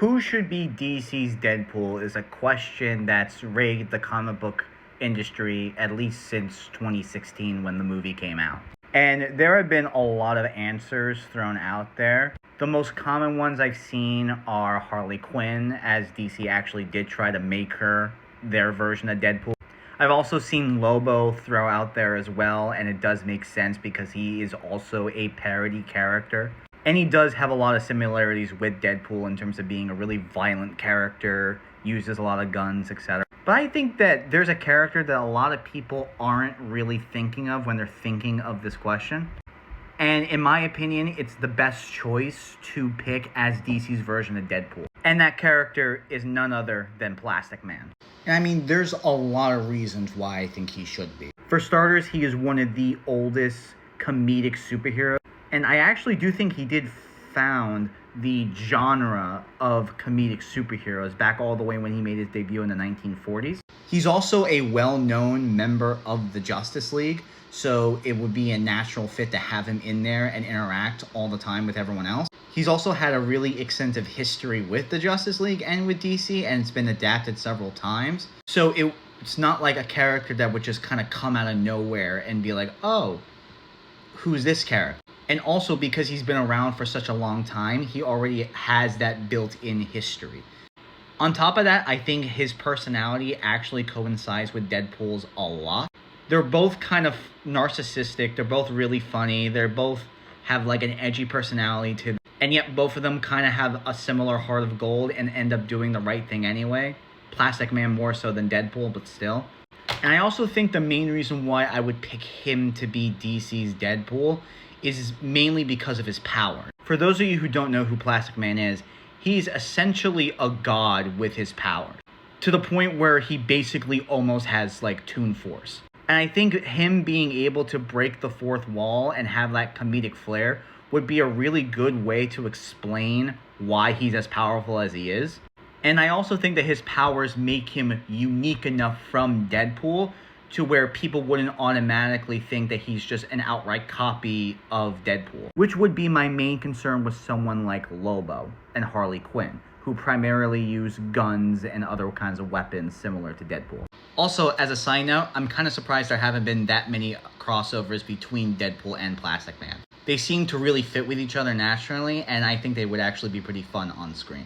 Who should be DC's Deadpool is a question that's raised the comic book industry at least since 2016 when the movie came out. And there have been a lot of answers thrown out there. The most common ones I've seen are Harley Quinn, as DC actually did try to make her their version of Deadpool. I've also seen Lobo throw out there as well, and it does make sense because he is also a parody character. And he does have a lot of similarities with Deadpool in terms of being a really violent character, uses a lot of guns, etc. But I think that there's a character that a lot of people aren't really thinking of when they're thinking of this question. And in my opinion, it's the best choice to pick as DC's version of Deadpool. And that character is none other than Plastic Man. And I mean, there's a lot of reasons why I think he should be. For starters, he is one of the oldest comedic superheroes. And I actually do think he did found the genre of comedic superheroes back all the way when he made his debut in the 1940s. He's also a well-known member of the Justice League, so it would be a natural fit to have him in there and interact all the time with everyone else. He's also had a really extensive history with the Justice League and with DC, and it's been adapted several times. So it's not like a character that would just kind of come out of nowhere and be like, oh, who's this character? And also because he's been around for such a long time, he already has that built-in history. On top of that, I think his personality actually coincides with Deadpool's a lot. They're both kind of narcissistic, they're both really funny, they both have like an edgy personality to them, and yet both of them kind of have a similar heart of gold and end up doing the right thing anyway. Plastic Man more so than Deadpool, but still. And I also think the main reason why I would pick him to be DC's Deadpool is mainly because of his power. For those of you who don't know who Plastic Man is, he's essentially a god with his power, to the point where he basically almost has like Toon Force. And I think him being able to break the fourth wall and have that comedic flair would be a really good way to explain why he's as powerful as he is. And I also think that his powers make him unique enough from Deadpool to where people wouldn't automatically think that he's just an outright copy of Deadpool, which would be my main concern with someone like Lobo and Harley Quinn, who primarily use guns and other kinds of weapons similar to Deadpool. Also, as a side note, I'm kind of surprised there haven't been that many crossovers between Deadpool and Plastic Man. They seem to really fit with each other naturally, and I think they would actually be pretty fun on screen.